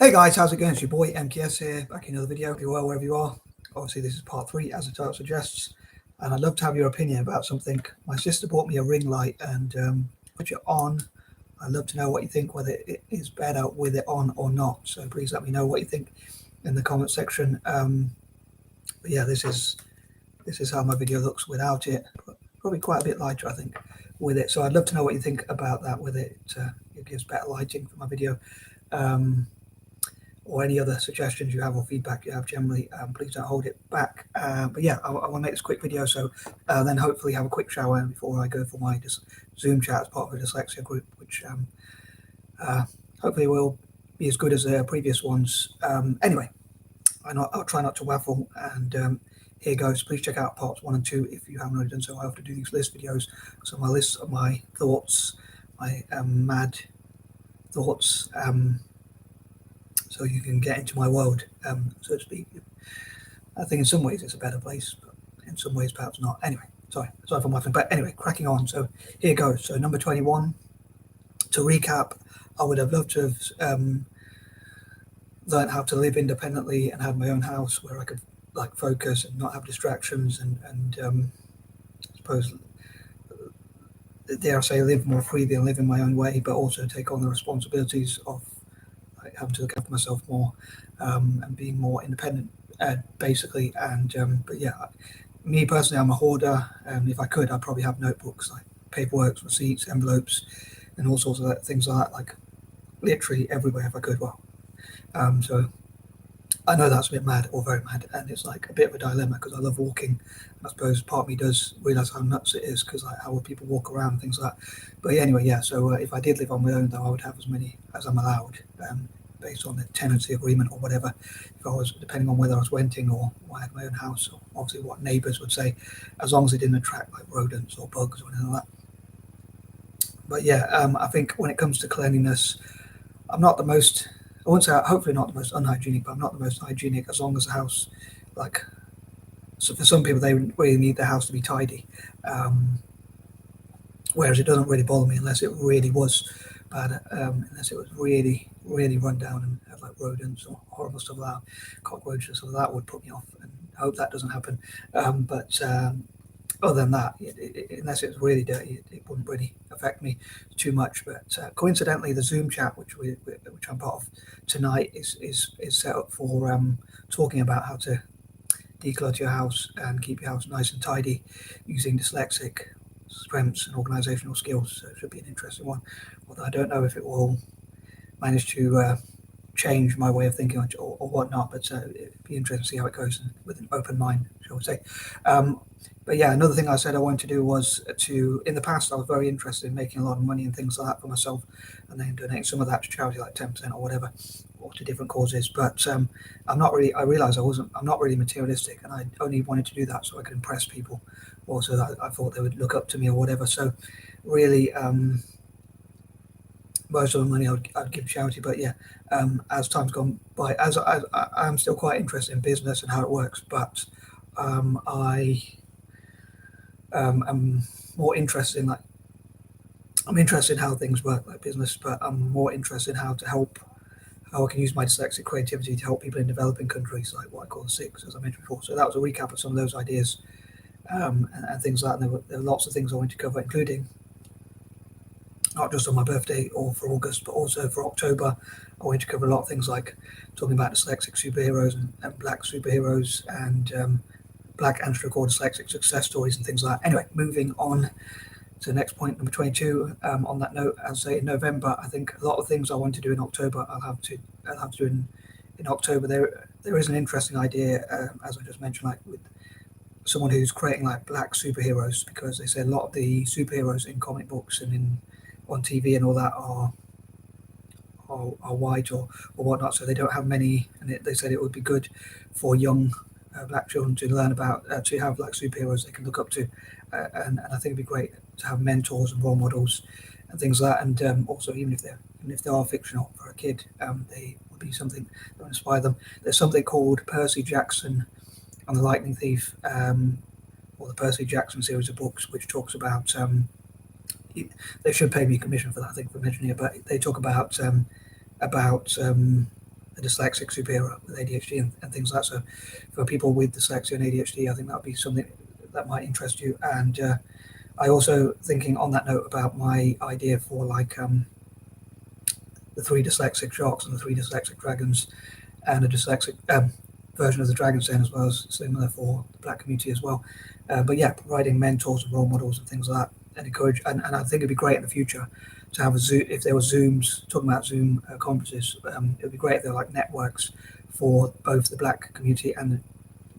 Hey guys, how's it going? It's your boy M.K.S here, back in another video. Hope you're well wherever you are. Obviously this is part 3 as the title suggests, and I'd love to have your opinion about something. My sister bought me a ring light and put it on. I'd love to know what you think, whether it is better with it on or not. So please let me know what you think in the comment section. But yeah, this is how my video looks without it. Probably quite a bit lighter, I think, with it. So I'd love to know what you think about that with it. It gives better lighting for my video. Or any other suggestions you have or feedback you have generally, please don't hold it back. But yeah, I want to make this quick video, so then hopefully have a quick shower before I go for my Zoom chat as part of a dyslexia group, which hopefully will be as good as the previous ones. Anyway, I'll try not to waffle, and here goes. Please check out parts 1 and 2 if you haven't already done so. I have to do these list videos, so my lists of my thoughts, my mad thoughts, so you can get into my world, so to speak. I think in some ways it's a better place, but in some ways perhaps not. Anyway, sorry for waffling, but anyway, cracking on. So here goes. So number 21, to recap, I would have loved to have learned how to live independently and have my own house where I could like focus and not have distractions, and I suppose, dare I say, live more freely and live in my own way, but also take on the responsibilities of having to look after myself more, and being more independent, basically. And but yeah, me personally, I'm a hoarder. If I could, I'd probably have notebooks, like paperwork, receipts, envelopes, and all sorts of things like that, like literally everywhere if I could. Well, so I know that's a bit mad, or very mad, and it's like a bit of a dilemma because I love walking. I suppose part of me does realise how nuts it is, because like, how would people walk around, things like that. But anyway, yeah, so if I did live on my own, though, I would have as many as I'm allowed, based on the tenancy agreement or whatever. If I was, depending on whether I was renting or I had my own house, or obviously what neighbours would say, as long as it didn't attract like rodents or bugs or anything like that. But yeah, I think when it comes to cleanliness, I'm not the most, I wouldn't say, hopefully not the most unhygienic, but I'm not the most hygienic, as long as the house, like, so for some people, they really need their house to be tidy. Whereas it doesn't really bother me unless it really was bad, unless it was really, really run down and had like rodents or horrible stuff like that, cockroaches or stuff like that would put me off, and I hope that doesn't happen. But other than that, unless it was really dirty, it wouldn't really affect me too much. But coincidentally, the Zoom chat, which I'm part of tonight, is set up for talking about how to declutter your house and keep your house nice and tidy using dyslexic strengths and organizational skills. So it should be an interesting one, although I don't know if it will manage to change my way of thinking or whatnot, but it'd be interesting to see how it goes with an open mind, shall we say. But yeah, another thing I said I wanted to do was to, in the past I was very interested in making a lot of money and things like that for myself, and then donating some of that to charity, like 10% or whatever, or to different causes. But I'm not really, I realized I'm not really materialistic, and I only wanted to do that so I could impress people, or so that I thought they would look up to me or whatever. So really, most of the money I'd give charity. But yeah, as time's gone by, as I'm still quite interested in business and how it works, but I'm more interested in, like, I'm interested in how things work like business, but I'm more interested in how I can use my dyslexic creativity to help people in developing countries, like what I call the SICs, as I mentioned before. So that was a recap of some of those ideas, and things like that. And there were lots of things I wanted to cover, including not just on my birthday or for August, but also for October. I wanted to cover a lot of things, like talking about dyslexic superheroes and black superheroes, and black and stroke dyslexic success stories and things like that. Anyway, moving on to the next point, number 22. On that note, I'll say in November, I think a lot of things I want to do in October, I'll have to do in October. There is an interesting idea, as I just mentioned, like with someone who's creating like black superheroes, because they say a lot of the superheroes in comic books and on TV and all that are white or whatnot, so they don't have many, and they said it would be good for young black children to learn about, to have like superheroes they can look up to, and I think it'd be great to have mentors and role models and things like that. And also, even if they are fictional for a kid, they would be something that would inspire them. There's something called Percy Jackson and the Lightning Thief, or the Percy Jackson series of books, which talks about, they should pay me commission for that, I think, for mentioning it, but they talk about a dyslexic superior with ADHD and things like that. So for people with dyslexia and ADHD, I think that would be something that might interest you. And I also thinking on that note about my idea for like the 3 dyslexic sharks and the 3 dyslexic dragons, and a dyslexic version of the Dragon's Den as well, as similar for the Black community as well. But yeah, providing mentors and role models and things like that, and encourage. And I think it'd be great in the future to have a Zoom, if there were Zooms talking about Zoom conferences. It would be great if there were like networks for both the Black community and the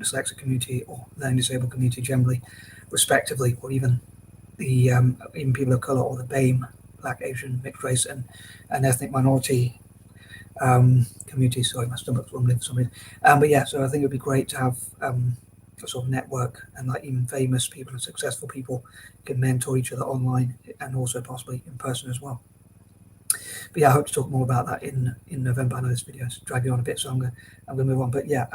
dyslexic community or learning disabled community generally, respectively, or even the even people of color or the BAME, Black, Asian, mixed race, and ethnic minority community. Sorry, my stomach's rumbling for some reason. But yeah, so I think it'd be great to have a sort of network, and like even famous people and successful people can mentor each other online and also possibly in person as well. But yeah, I hope to talk more about that in November. I know this video is dragging on a bit, so I'm gonna move on. But yeah,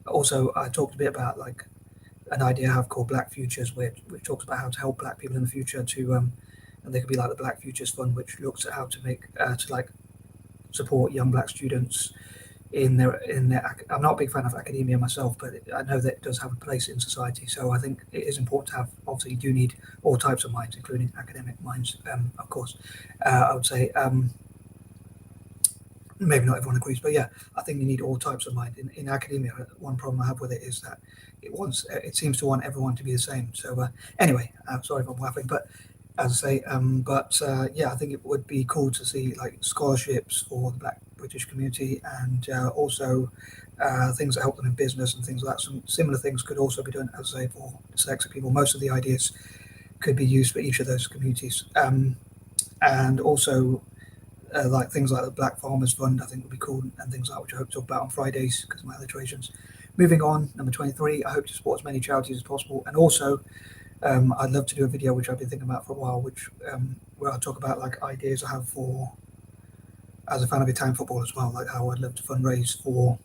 also I talked a bit about like an idea I have called Black Futures, which talks about how to help Black people in the future to and there could be like the Black Futures Fund, which looks at how to make to like support young Black students in their. I'm not a big fan of academia myself, but I know that it does have a place in society. So I think it is important to have. Obviously, you do need all types of minds, including academic minds, of course. I would say. Maybe not everyone agrees, but yeah, I think you need all types of mind. In academia, one problem I have with it is that it seems to want everyone to be the same. So anyway, sorry if I'm laughing, but as I say, yeah, I think it would be cool to see like scholarships for the Black British community, and also things that help them in business and things like that. Some similar things could also be done, as I say, for dyslexic people. Most of the ideas could be used for each of those communities, and also like things like the Black Farmers Fund, I think would be cool, and things like which I hope to talk about on Fridays because of my alliterations. Moving on, number 23, I hope to support as many charities as possible, and also I'd love to do a video which I've been thinking about for a while, which where I talk about like ideas I have for, as a fan of Italian football as well, like how I'd love to fundraise for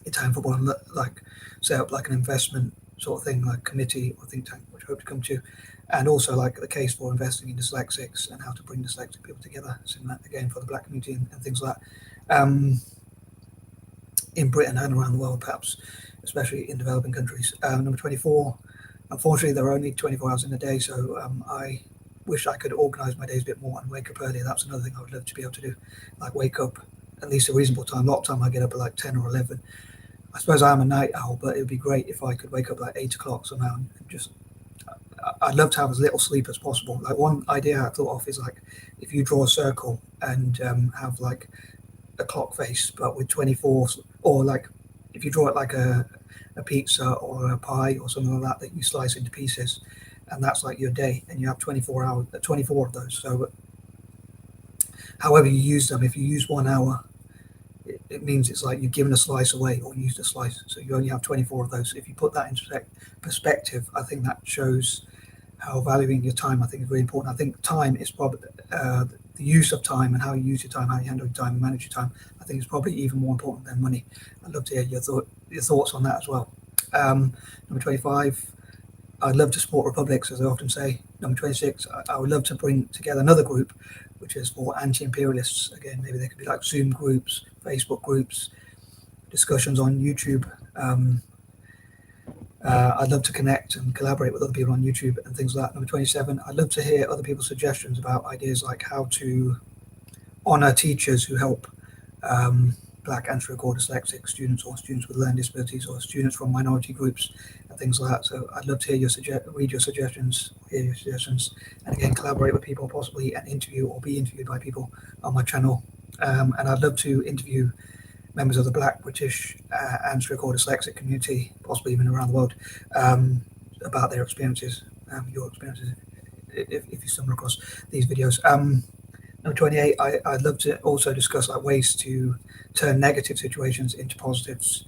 Italian football and like set up like an investment sort of thing, like committee or think tank, which I hope to come to, and also like the case for investing in dyslexics and how to bring dyslexic people together, similar again for the Black community and things like that, in Britain and around the world, perhaps, especially in developing countries. Number 24, unfortunately, there are only 24 hours in a day, so I wish I could organise my days a bit more and wake up earlier. That's another thing I would love to be able to do, like wake up at least a reasonable time. A lot of time I get up at like 10 or 11. I suppose I am a night owl, but it would be great if I could wake up like 8 o'clock somehow and just. I'd love to have as little sleep as possible. Like one idea I thought of is like if you draw a circle and have like a clock face, but with 24, or like if you draw it like a pizza or a pie or something like that you slice into pieces, and that's like your day, and you have 24 hours, 24 of those. So however you use them, if you use 1 hour, it means it's like you've given a slice away or used a slice, so you only have 24 of those. If you put that into perspective, I think that shows how valuing your time I think is really important. I think time is probably the use of time and how you use your time, how you handle your time and manage your time, I think is probably even more important than money. I'd love to hear your thoughts on that as well. Number 25, I'd love to support republics, as I often say. Number 26, I would love to bring together another group, which is for anti-imperialists. Again, maybe there could be like Zoom groups, Facebook groups, discussions on YouTube. I'd love to connect and collaborate with other people on YouTube and things like that. Number 27, I'd love to hear other people's suggestions about ideas like how to honour teachers who help Black and or dyslexic students, or students with learning disabilities, or students from minority groups and things like that. So I'd love to hear read your suggestions, and again collaborate with people possibly, and interview or be interviewed by people on my channel. And I'd love to interview members of the Black, British, and or dyslexic community, possibly even around the world, about their experiences, your experiences, if you stumble across these videos. Number 28, I'd love to also discuss like ways to turn negative situations into positives.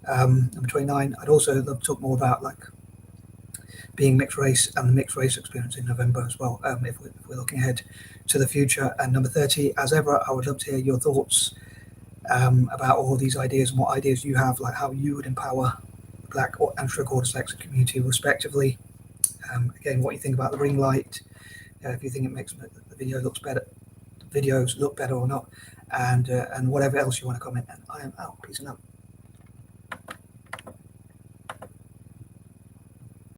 Number 29, I'd also love to talk more about like being mixed race and the mixed race experience in November as well, if we're looking ahead to the future. And number 30, as ever, I would love to hear your thoughts about all these ideas and what ideas you have, like how you would empower Black or dyslexic community respectively. Again, what you think about the ring light, if you think it makes the videos look better or not, and whatever else you want to comment. And I am out. Peace and out.